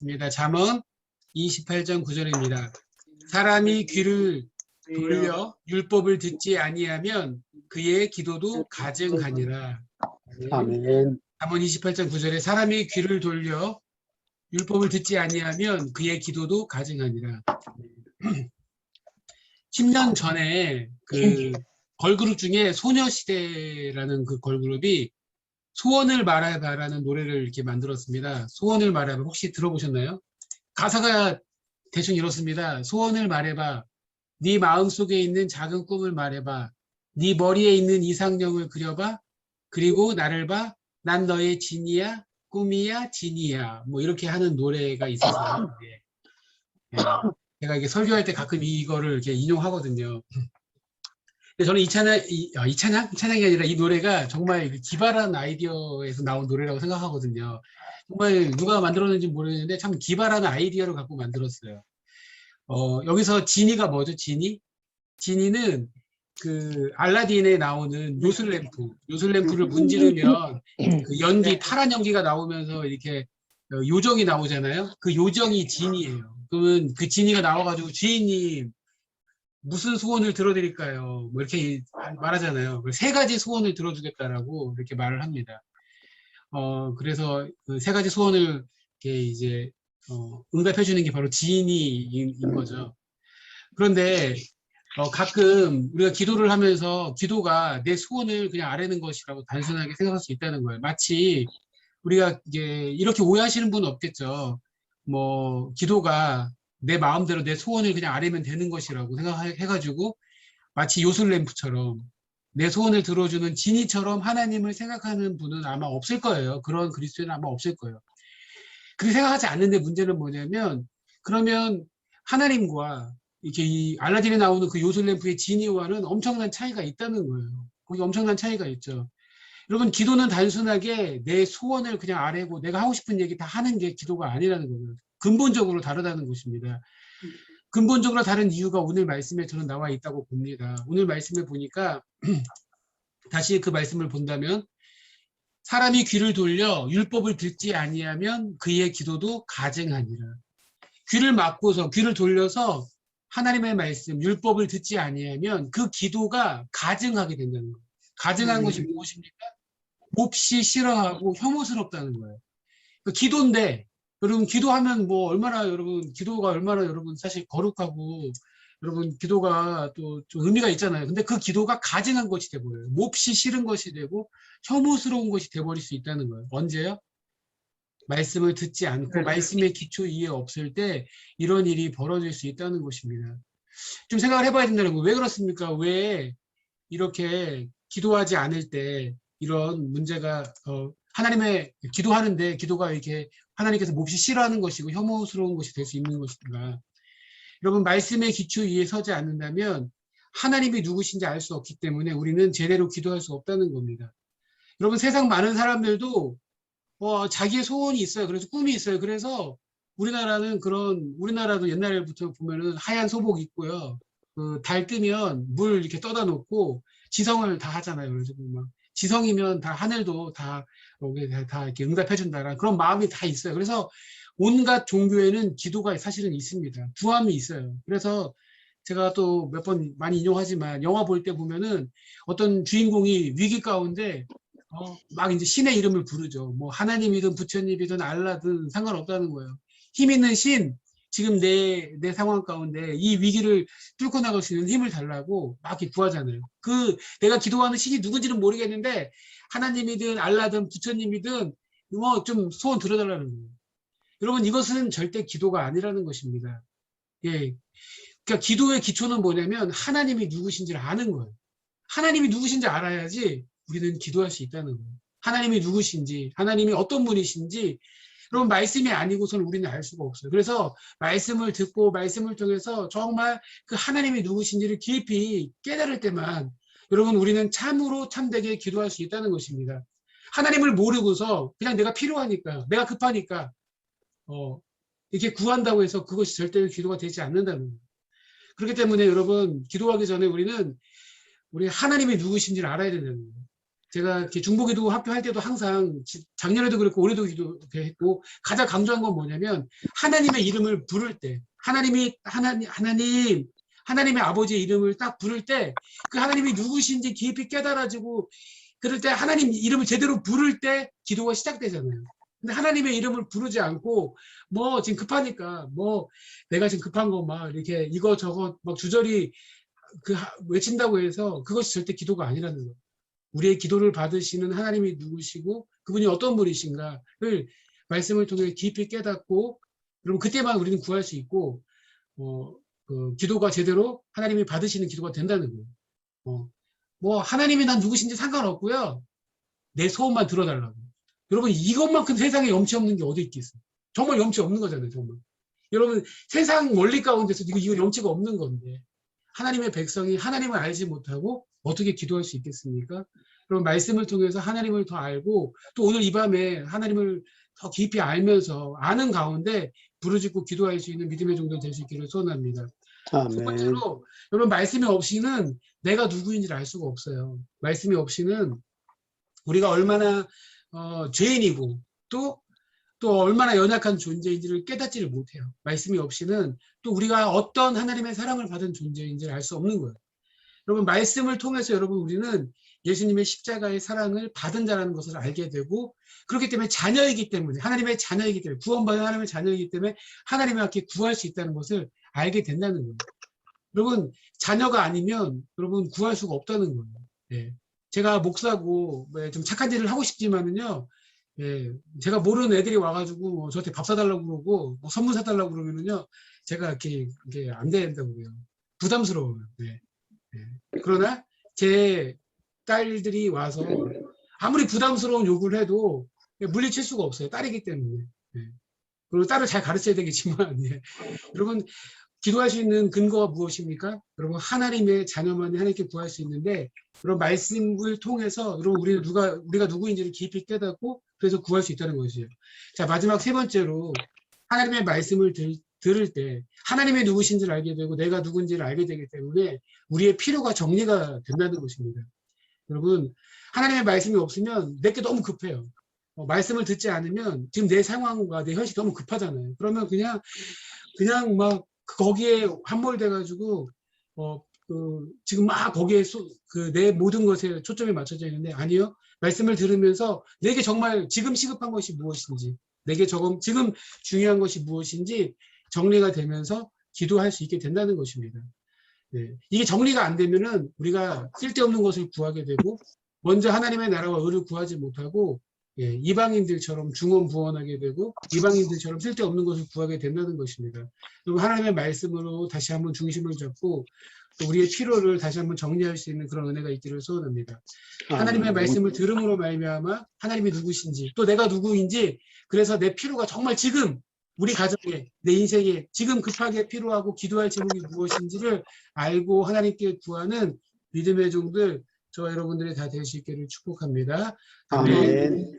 입니다. 잠언 28장 9절입니다. 사람이 귀를 돌려 율법을 듣지 아니하면 그의 기도도 가증하니라. 아멘. 잠언 28장 9절에 사람이 귀를 돌려 율법을 듣지 아니하면 그의 기도도 가증하니라. 10년 전에 그 걸그룹 중에 소녀시대라는 그 걸그룹이 소원을 말해봐라는 노래를 이렇게 만들었습니다. 소원을 말해봐. 혹시 들어보셨나요? 가사가 대충 이렇습니다. 소원을 말해봐. 네 마음속에 있는 작은 꿈을 말해봐. 네 머리에 있는 이상형을 그려봐. 그리고 나를 봐. 난 너의 진이야, 꿈이야, 진이야. 뭐 이렇게 하는 노래가 있어서요. 예. 예. 제가 이게 설교할 때 가끔 이거를 이렇게 인용하거든요. 근데 저는 이 찬양이 아니라 이 노래가 정말 기발한 아이디어에서 나온 노래라고 생각하거든요. 정말 누가 만들었는지 모르겠는데 참 기발한 아이디어를 갖고 만들었어요. 여기서 지니가 뭐죠? 지니는 그 알라딘에 나오는 요술램프를 문지르면 그 연기, 파란 연기가 나오면서 이렇게 요정이 나오잖아요. 그 요정이 지니예요. 그러면 그 지니가 나와가지고 주인님 무슨 소원을 들어드릴까요? 뭐 이렇게 말하잖아요. 세 가지 소원을 들어주겠다라고 이렇게 말을 합니다. 그래서 그 세 가지 소원을 이렇게 이제 응답해 주는 게 바로 지인인 거죠. 그런데 가끔 우리가 기도를 하면서 기도가 내 소원을 그냥 아뢰는 것이라고 단순하게 생각할 수 있다는 거예요. 마치 우리가 이제 이렇게 오해하시는 분은 없겠죠. 뭐 기도가 내 마음대로 내 소원을 그냥 아뢰면 되는 것이라고 생각해가지고 마치 요술램프처럼 내 소원을 들어주는 지니처럼 하나님을 생각하는 분은 아마 없을 거예요. 그런 그리스도인은 아마 없을 거예요. 그렇게 생각하지 않는데 문제는 뭐냐면 그러면 하나님과 이렇게 이 알라딘에 나오는 그 요술램프의 지니와는 엄청난 차이가 있다는 거예요. 거기 엄청난 차이가 있죠. 여러분 기도는 단순하게 내 소원을 그냥 아뢰고 내가 하고 싶은 얘기 다 하는 게 기도가 아니라는 거예요. 근본적으로 다르다는 것입니다. 근본적으로 다른 이유가 오늘 말씀에 저는 나와 있다고 봅니다. 오늘 말씀을 보니까 다시 그 말씀을 본다면 사람이 귀를 돌려 율법을 듣지 아니하면 그의 기도도 가증하니라. 귀를 막고서 귀를 돌려서 하나님의 말씀, 율법을 듣지 아니하면 그 기도가 가증하게 된다는 거예요. 가증한 것이 무엇입니까? 몹시 싫어하고 혐오스럽다는 거예요. 그 기도인데 여러분 기도하면 뭐 얼마나 여러분 기도가 얼마나 여러분 사실 거룩하고 여러분 기도가 또 좀 의미가 있잖아요. 근데 그 기도가 가증한 것이 돼버려요. 몹시 싫은 것이 되고 혐오스러운 것이 돼버릴 수 있다는 거예요. 언제요? 말씀을 듣지 않고 말씀의 기초 이해 없을 때 이런 일이 벌어질 수 있다는 것입니다. 좀 생각을 해봐야 된다는 거예요. 왜 그렇습니까? 왜 이렇게 기도하지 않을 때 이런 문제가 하나님의 기도하는데 기도가 이렇게 하나님께서 몹시 싫어하는 것이고 혐오스러운 것이 될 수 있는 것인가? 여러분 말씀의 기초 위에 서지 않는다면 하나님이 누구신지 알 수 없기 때문에 우리는 제대로 기도할 수 없다는 겁니다. 여러분 세상 많은 사람들도 자기의 소원이 있어요. 그래서 꿈이 있어요. 그래서 우리나라도 옛날부터 보면은 하얀 소복 입고요. 그 달 뜨면 물 이렇게 떠다 놓고 지성을 다 하잖아요. 그래서 막 지성이면 다 하늘도 다 이렇게 응답해 준다라 그런 마음이 다 있어요. 그래서 온갖 종교에는 기도가 사실은 있습니다. 구함이 있어요. 그래서 제가 또 몇 번 많이 인용하지만 영화 볼 때 보면은 어떤 주인공이 위기 가운데 막 이제 신의 이름을 부르죠. 뭐 하나님이든 부처님이든 알라든 상관없다는 거예요. 힘 있는 신, 지금 내 상황 가운데 이 위기를 뚫고 나갈 수 있는 힘을 달라고 막 이렇게 구하잖아요. 내가 기도하는 신이 누군지는 모르겠는데 하나님이든 알라든 부처님이든 뭐 좀 소원 들어달라는 거예요. 여러분 이것은 절대 기도가 아니라는 것입니다. 예. 그러니까 기도의 기초는 뭐냐면 하나님이 누구신지를 아는 거예요. 하나님이 누구신지 알아야지 우리는 기도할 수 있다는 거예요. 하나님이 누구신지, 하나님이 어떤 분이신지, 여러분 말씀이 아니고서는 우리는 알 수가 없어요. 그래서 말씀을 듣고 말씀을 통해서 정말 그 하나님이 누구신지를 깊이 깨달을 때만 여러분 우리는 참으로 참되게 기도할 수 있다는 것입니다. 하나님을 모르고서 그냥 내가 필요하니까, 내가 급하니까 이렇게 구한다고 해서 그것이 절대로 기도가 되지 않는다는 거예요. 그렇기 때문에 여러분 기도하기 전에 우리 하나님이 누구신지를 알아야 된다는 거예요. 제가 이렇게 중보기도 학교 할 때도 항상 작년에도 그랬고 올해도 기도했고 가장 강조한 건 뭐냐면 하나님의 이름을 부를 때 하나님의 아버지의 이름을 딱 부를 때 그 하나님이 누구신지 깊이 깨달아지고 그럴 때 하나님 이름을 제대로 부를 때 기도가 시작되잖아요. 근데 하나님의 이름을 부르지 않고 뭐 지금 급하니까 뭐 내가 지금 급한 거 막 이렇게 이거 저거 막 주저리 외친다고 해서 그것이 절대 기도가 아니라는 거예요. 우리의 기도를 받으시는 하나님이 누구시고 그분이 어떤 분이신가를 말씀을 통해 깊이 깨닫고 그럼 그때만 우리는 구할 수 있고 그 기도가 제대로 하나님이 받으시는 기도가 된다는 거예요. 뭐 하나님이 난 누구신지 상관없고요. 내 소원만 들어달라고. 여러분 이것만큼 세상에 염치 없는 게 어디 있겠어요. 정말 염치 없는 거잖아요. 정말. 여러분 세상 원리 가운데서 이거 염치가 없는 건데 하나님의 백성이 하나님을 알지 못하고 어떻게 기도할 수 있겠습니까? 그럼 말씀을 통해서 하나님을 더 알고 또 오늘 이 밤에 하나님을 더 깊이 알면서 아는 가운데 부르짖고 기도할 수 있는 믿음의 정도 될 수 있기를 소원합니다. 아멘. 두 번째로 여러분 말씀이 없이는 내가 누구인지를 알 수가 없어요. 말씀이 없이는 우리가 얼마나 죄인이고 또 얼마나 연약한 존재인지를 깨닫지를 못해요. 말씀이 없이는 또 우리가 어떤 하나님의 사랑을 받은 존재인지를 알 수 없는 거예요. 여러분 말씀을 통해서 여러분 우리는 예수님의 십자가의 사랑을 받은 자라는 것을 알게 되고 그렇기 때문에 자녀이기 때문에 하나님의 자녀이기 때문에 구원받은 하나님의 자녀이기 때문에 하나님의 함께 구할 수 있다는 것을 알게 된다는 거예요. 여러분 자녀가 아니면 여러분 구할 수가 없다는 거예요. 예. 제가 목사고 좀 착한 일을 하고 싶지만은요. 예, 제가 모르는 애들이 와가지고 뭐 저한테 밥 사달라고 그러고 뭐 선물 사달라고 그러면은요. 제가 이렇게 안 된다고 그래요. 부담스러워요. 예. 예. 그러나 제 딸들이 와서 아무리 부담스러운 요구를 해도 물리칠 수가 없어요. 딸이기 때문에. 예. 그리고 딸을 잘 가르쳐야 되겠지만 예. 여러분 기도할 수 있는 근거가 무엇입니까? 여러분 하나님의 자녀만이 하나님께 구할 수 있는데 그런 말씀을 통해서 여러분 우리가 누구인지를 깊이 깨닫고 그래서 구할 수 있다는 것이에요. 자 마지막 세 번째로 하나님의 말씀을 들을 때 하나님이 누구신지를 알게 되고 내가 누군지를 알게 되기 때문에 우리의 필요가 정리가 된다는 것입니다. 여러분 하나님의 말씀이 없으면 내게 너무 급해요. 말씀을 듣지 않으면 지금 내 상황과 내 현실이 너무 급하잖아요. 그러면 그냥 막 거기에 함몰돼가지고 지금 막 거기에 내 모든 것에 초점이 맞춰져 있는데 아니요. 말씀을 들으면서 내게 정말 지금 시급한 것이 무엇인지 내게 지금 중요한 것이 무엇인지 정리가 되면서 기도할 수 있게 된다는 것입니다. 네. 이게 정리가 안 되면은 우리가 쓸데없는 것을 구하게 되고 먼저 하나님의 나라와 의를 구하지 못하고 예, 이방인들처럼 중언부언하게 되고 이방인들처럼 쓸데없는 것을 구하게 된다는 것입니다. 그리고 하나님의 말씀으로 다시 한번 중심을 잡고 또 우리의 필요를 다시 한번 정리할 수 있는 그런 은혜가 있기를 소원합니다. 하나님의 말씀을 들음으로 말미암아 하나님이 누구신지 또 내가 누구인지 그래서 내 필요가 정말 지금 우리 가정에 내 인생에 지금 급하게 필요하고 기도할 제목이 무엇인지를 알고 하나님께 구하는 믿음의 종들 저와 여러분들이 다 될 수 있기를 축복합니다. 아멘.